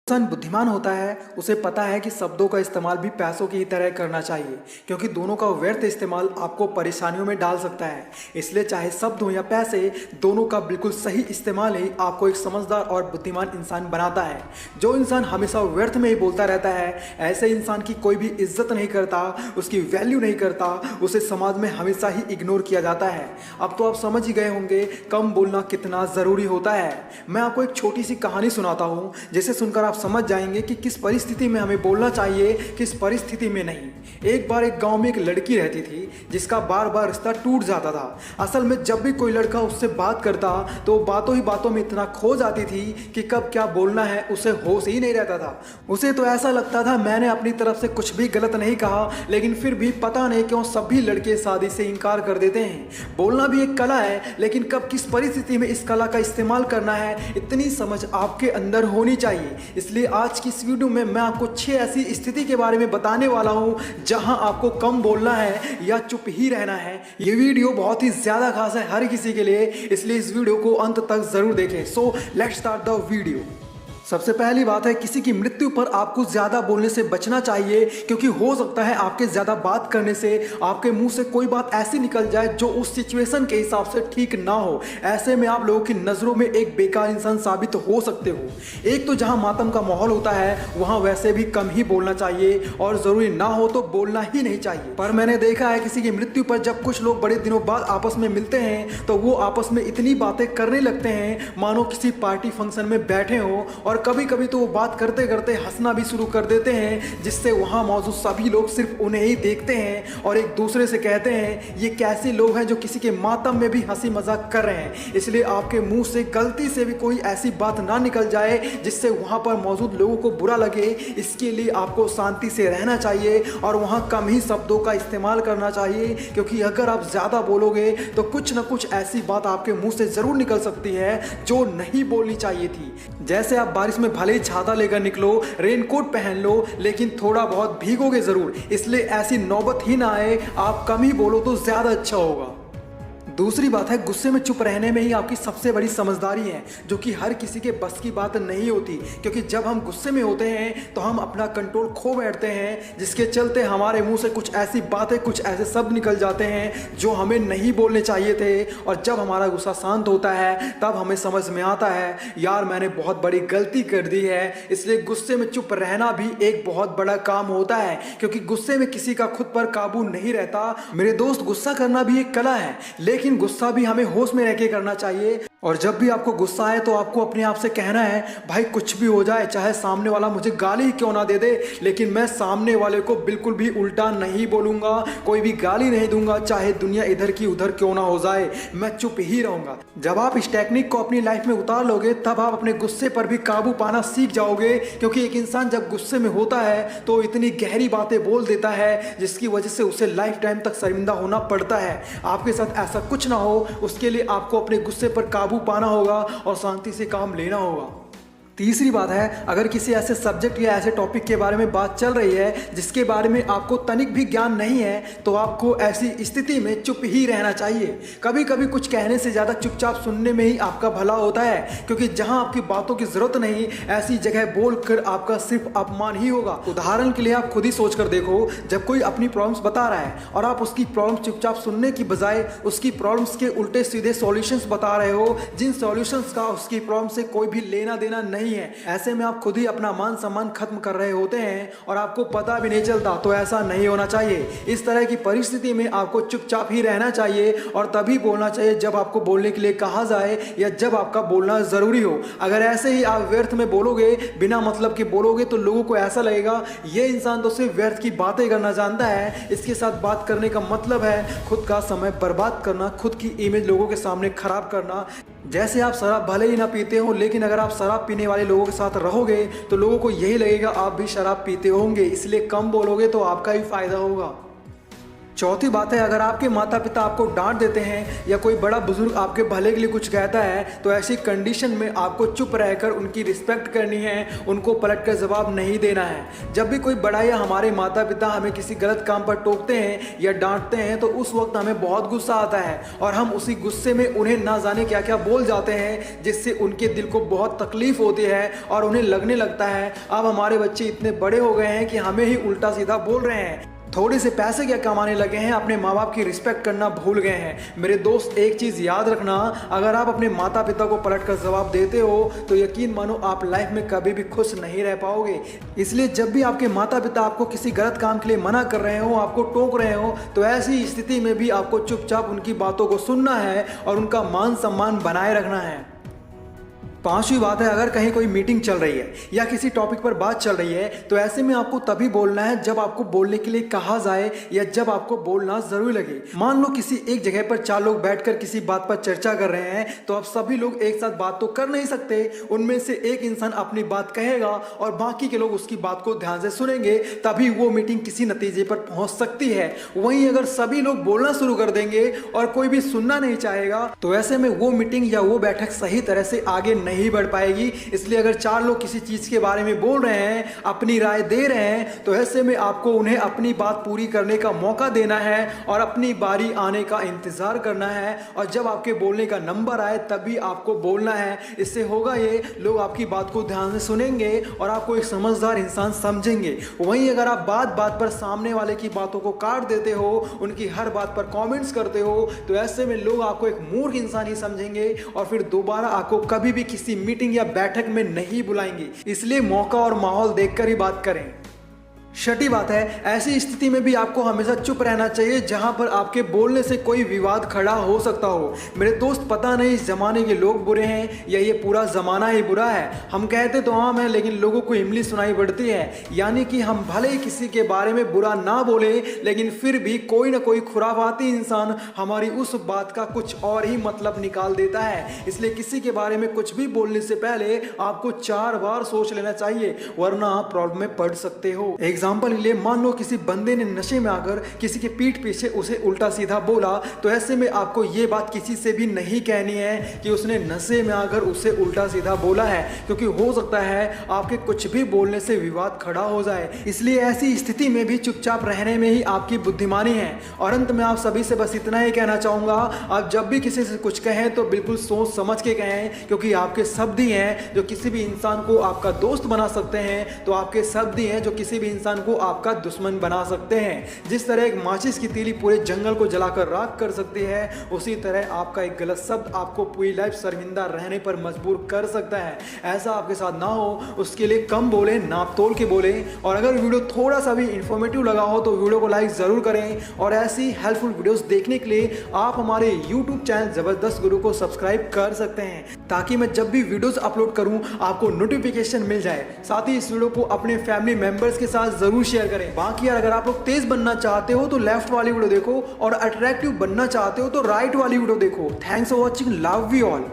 इंसान बुद्धिमान होता है उसे पता है कि शब्दों का इस्तेमाल भी पैसों की ही तरह करना चाहिए, क्योंकि दोनों का व्यर्थ इस्तेमाल आपको परेशानियों में डाल सकता है। इसलिए चाहे शब्द हो या पैसे, दोनों का बिल्कुल सही इस्तेमाल ही आपको एक समझदार और बुद्धिमान इंसान बनाता है। जो इंसान हमेशा व्यर्थ में ही बोलता रहता है, ऐसे इंसान की कोई भी इज्जत नहीं करता, उसकी वैल्यू नहीं करता, उसे समाज में हमेशा ही इग्नोर किया जाता है। अब तो आप समझ ही गए होंगे कम बोलना कितना ज़रूरी होता है। मैं आपको एक छोटी सी कहानी सुनाता हूँ, जिसे सुनकर आप समझ जाएंगे कि किस परिस्थिति में हमें बोलना चाहिए, किस परिस्थिति में नहीं। एक बार एक गांव में एक लड़की रहती थी जिसका बार बार रिश्ता टूट जाता था। असल में जब भी कोई लड़का उससे बात करता तो बातों ही बातों में इतना खो जाती थी कि कब क्या बोलना है उसे होश ही नहीं रहता था। उसे तो ऐसा लगता था मैंने अपनी तरफ से कुछ भी गलत नहीं कहा, लेकिन फिर भी पता नहीं क्यों सभी लड़के शादी से इनकार कर देते हैं। बोलना भी एक कला है, लेकिन कब किस परिस्थिति में इस कला का इस्तेमाल करना है, इतनी समझ आपके अंदर होनी चाहिए। इसलिए आज की इस वीडियो में मैं आपको 6 ऐसी स्थिति के बारे में बताने वाला हूं जहां आपको कम बोलना है या चुप ही रहना है। ये वीडियो बहुत ही ज्यादा खास है हर किसी के लिए, इसलिए इस वीडियो को अंत तक जरूर देखें। So let's start the video. सबसे पहली बात है, किसी की मृत्यु पर आपको ज्यादा बोलने से बचना चाहिए, क्योंकि हो सकता है आपके ज्यादा बात करने से आपके मुंह से कोई बात ऐसी निकल जाए जो उस सिचुएशन के हिसाब से ठीक ना हो। ऐसे में आप लोगों की नजरों में एक बेकार इंसान साबित हो सकते हो। एक तो जहां मातम का माहौल होता है वहां वैसे भी कम ही बोलना चाहिए, और जरूरी ना हो तो बोलना ही नहीं चाहिए। पर मैंने देखा है किसी की मृत्यु पर जब कुछ लोग बड़े दिनों बाद आपस में मिलते हैं तो वो आपस में इतनी बातें करने लगते हैं मानो किसी पार्टी फंक्शन में बैठे हो, और कभी कभी तो वो बात करते करते हंसना भी शुरू कर देते हैं, जिससे वहां मौजूद सभी लोग सिर्फ उन्हें ही देखते हैं और एक दूसरे से कहते हैं ये कैसे लोग हैं जो किसी के मातम में भी हंसी मजाक कर रहे हैं। इसलिए आपके मुंह से गलती से भी कोई ऐसी बात ना निकल जाए जिससे वहां पर मौजूद लोगों को बुरा लगे। इसके लिए आपको शांति से रहना चाहिए और वहां कम ही शब्दों का इस्तेमाल करना चाहिए, क्योंकि अगर आप ज्यादा बोलोगे तो कुछ ना कुछ ऐसी बात आपके मुंह से जरूर निकल सकती है जो नहीं बोलनी चाहिए थी। जैसे आप बारिश में भले ही छाता लेकर निकलो, रेनकोट पहन लो, लेकिन थोड़ा बहुत भीगोगे जरूर। इसलिए ऐसी नौबत ही ना आए, आप कम ही बोलो तो ज्यादा अच्छा होगा। दूसरी बात है, गुस्से में चुप रहने में ही आपकी सबसे बड़ी समझदारी है, जो कि हर किसी के बस की बात नहीं होती। क्योंकि जब हम गुस्से में होते हैं तो हम अपना कंट्रोल खो बैठते हैं, जिसके चलते हमारे मुंह से कुछ ऐसी बातें, कुछ ऐसे शब्द निकल जाते हैं जो हमें नहीं बोलने चाहिए थे। और जब हमारा गुस्सा शांत होता है तब हमें समझ में आता है यार मैंने बहुत बड़ी गलती कर दी है। इसलिए गुस्से में चुप रहना भी एक बहुत बड़ा काम होता है, क्योंकि गुस्से में किसी का खुद पर काबू नहीं रहता। मेरे दोस्त, गुस्सा करना भी एक कला है, लेकिन गुस्सा भी हमें होश में रह के करना चाहिए। और जब भी आपको गुस्सा आए तो आपको अपने आप से कहना है भाई कुछ भी हो जाए, चाहे सामने वाला मुझे गाली क्यों ना दे दे, लेकिन मैं सामने वाले को बिल्कुल भी उल्टा नहीं बोलूंगा, कोई भी गाली नहीं दूंगा, चाहे दुनिया इधर की उधर क्यों ना हो जाए, मैं चुप ही रहूंगा। जब आप इस टेक्निक को अपनी लाइफ में उतार लोगे तब आप अपने गुस्से पर भी काबू पाना सीख जाओगे। क्योंकि एक इंसान जब गुस्से में होता है तो इतनी गहरी बातें बोल देता है जिसकी वजह से उसे लाइफ टाइम तक शर्मिंदा होना पड़ता है। आपके साथ ऐसा कुछ ना हो, उसके लिए आपको अपने गुस्से पर काबू पाना होगा और शांति से काम लेना होगा। तीसरी बात है, अगर किसी ऐसे सब्जेक्ट या ऐसे टॉपिक के बारे में बात चल रही है जिसके बारे में आपको तनिक भी ज्ञान नहीं है, तो आपको ऐसी स्थिति में चुप ही रहना चाहिए। कभी कभी कुछ कहने से ज़्यादा चुपचाप सुनने में ही आपका भला होता है, क्योंकि जहां आपकी बातों की जरूरत नहीं, ऐसी जगह बोलकर आपका सिर्फ अपमान ही होगा। उदाहरण के लिए आप खुद ही सोच कर देखो, जब कोई अपनी प्रॉब्लम्स बता रहा है और आप उसकी प्रॉब्लम्स चुपचाप सुनने की बजाय उसकी प्रॉब्लम्स के उल्टे सीधे सॉल्यूशंस बता रहे हो, जिन सॉल्यूशंस का उसकी प्रॉब्लम से कोई भी लेना देना नहीं है, ऐसे में आप खुद ही अपना मान सम्मान खत्म कर रहे होते हैं और आपको पता भी नहीं चलता। तो ऐसा नहीं होना चाहिए। इस तरह की परिस्थिति में आपको चुपचाप ही रहना चाहिए और तभी बोलना चाहिए जब आपको बोलने के लिए कहा जाए या जब आपका बोलना जरूरी हो। अगर ऐसे ही आप व्यर्थ में बोलोगे, बिना मतलब के बोलोगे, तो लोगों को ऐसा लगेगा ये इंसान तो सिर्फ व्यर्थ की बातें करना जानता है। इसके साथ बात करने का मतलब है खुद का समय बर्बाद करना, खुद की इमेज लोगों के सामने खराब करना। जैसे आप शराब भले ही ना पीते हो, लेकिन अगर आप शराब पीने वाले लोगों के साथ रहोगे तो लोगों को यही लगेगा आप भी शराब पीते होंगे। इसलिए कम बोलोगे तो आपका ही फायदा होगा। चौथी बात है, अगर आपके माता पिता आपको डांट देते हैं या कोई बड़ा बुजुर्ग आपके भले के लिए कुछ कहता है तो ऐसी कंडीशन में आपको चुप रहकर उनकी रिस्पेक्ट करनी है, उनको पलटकर जवाब नहीं देना है। जब भी कोई बड़ा या हमारे माता पिता हमें किसी गलत काम पर टोकते हैं या डांटते हैं तो उस वक्त हमें बहुत गुस्सा आता है और हम उसी गुस्से में उन्हें ना जाने क्या क्या बोल जाते हैं, जिससे उनके दिल को बहुत तकलीफ होती है और उन्हें लगने लगता है अब हमारे बच्चे इतने बड़े हो गए हैं कि हमें ही उल्टा सीधा बोल रहे हैं, थोड़े से पैसे क्या कमाने लगे हैं, अपने माँ बाप की रिस्पेक्ट करना भूल गए हैं। मेरे दोस्त, एक चीज़ याद रखना, अगर आप अपने माता पिता को पलटकर जवाब देते हो तो यकीन मानो आप लाइफ में कभी भी खुश नहीं रह पाओगे। इसलिए जब भी आपके माता पिता आपको किसी गलत काम के लिए मना कर रहे हो, आपको टोक रहे हो, तो ऐसी स्थिति में भी आपको चुपचाप उनकी बातों को सुनना है और उनका मान सम्मान बनाए रखना है। पांचवी बात है, अगर कहीं कोई मीटिंग चल रही है या किसी टॉपिक पर बात चल रही है तो ऐसे में आपको तभी बोलना है जब आपको बोलने के लिए कहा जाए या जब आपको बोलना जरूरी लगे। मान लो किसी एक जगह पर 4 लोग बैठकर किसी बात पर चर्चा कर रहे हैं तो अब सभी लोग एक साथ बात तो कर नहीं सकते, उनमें से एक इंसान अपनी बात कहेगा और बाकी के लोग उसकी बात को ध्यान से सुनेंगे, तभी वो मीटिंग किसी नतीजे पर पहुंच सकती है। वहीं अगर सभी लोग बोलना शुरू कर देंगे और कोई भी सुनना नहीं चाहेगा तो ऐसे में वो मीटिंग या वो बैठक सही तरह से आगे नहीं बढ़ पाएगी। इसलिए अगर 4 लोग किसी चीज के बारे में बोल रहे हैं, अपनी राय दे रहे हैं, तो ऐसे में आपको उन्हें अपनी बात पूरी करने का मौका देना है और अपनी बारी आने का इंतजार करना है और जब आपके बोलने का नंबर आए तभी आपको बोलना है। इससे होगा ये, लोग आपकी बात को ध्यान से सुनेंगे और आपको एक समझदार इंसान समझेंगे। वहीं अगर आप बात बात पर सामने वाले की बातों को काट देते हो, उनकी हर बात पर कमेंट्स करते हो, तो ऐसे में लोग आपको एक मूर्ख इंसान ही समझेंगे और फिर दोबारा आपको कभी भी किसी मीटिंग या बैठक में नहीं बुलाएंगे। इसलिए मौका और माहौल देखकर ही बात करें। छठी बात है, ऐसी स्थिति में भी आपको हमेशा चुप रहना चाहिए जहां पर आपके बोलने से कोई विवाद खड़ा हो सकता हो। मेरे दोस्त, पता नहीं इस जमाने के लोग बुरे हैं या ये पूरा जमाना ही बुरा है। हम कहते तो आम है लेकिन लोगों को इमली सुनाई पड़ती है, यानी कि हम भले ही किसी के बारे में बुरा ना बोले लेकिन फिर भी कोई ना कोई खुराफाती इंसान हमारी उस बात का कुछ और ही मतलब निकाल देता है। इसलिए किसी के बारे में कुछ भी बोलने से पहले आपको 4 बार सोच लेना चाहिए, वरना आप प्रॉब्लम में पड़ सकते हो। एग्जाम्पल के लिए, मान लो किसी बंदे ने नशे में आकर किसी के पीठ पीछे उसे उल्टा सीधा बोला, तो ऐसे में आपको ये बात किसी से भी नहीं कहनी है कि उसने नशे में आकर उसे उल्टा सीधा बोला है, क्योंकि हो सकता है आपके कुछ भी बोलने से विवाद खड़ा हो जाए। इसलिए ऐसी स्थिति में भी चुपचाप रहने में ही आपकी बुद्धिमानी है। और अंत में आप सभी से बस इतना ही कहना चाहूंगा, आप जब भी किसी से कुछ कहें तो बिल्कुल सोच समझ के कहें, क्योंकि आपके शब्द ही हैं जो किसी भी इंसान को आपका दोस्त बना सकते हैं, तो आपके शब्द ही हैं जो किसी भी इंसान को आपका दुश्मन बना सकते हैं। जिस तरह एक माचिस की तीली पूरे जंगल को जलाकर राख कर सकती है, उसी तरह आपका एक गलत शब्द आपको पूरी लाइफ शर्मिंदा रहने पर मजबूर कर सकता है। ऐसा आपके साथ ना हो, उसके लिए कम बोले, नाप तोल के बोले। और अगर वीडियो थोड़ा सा भी इंफॉर्मेटिव लगा हो तो वीडियो को लाइक जरूर करें और ऐसी हेल्पफुल वीडियोस देखने के लिए आप हमारे YouTube चैनल जबरदस्त गुरु को सब्सक्राइब कर सकते हैं, ताकि मैं जब भी वीडियोस अपलोड करूं आपको नोटिफिकेशन मिल जाए। साथ ही इस वीडियो को अपने फैमिली मेंबर्स के साथ जरूर शेयर करें। बाकी यार, अगर आप लोग तेज बनना चाहते हो तो लेफ्ट वाली वीडियो देखो और अट्रैक्टिव बनना चाहते हो तो राइट वाली वीडियो देखो। Thanks for watching, love you all.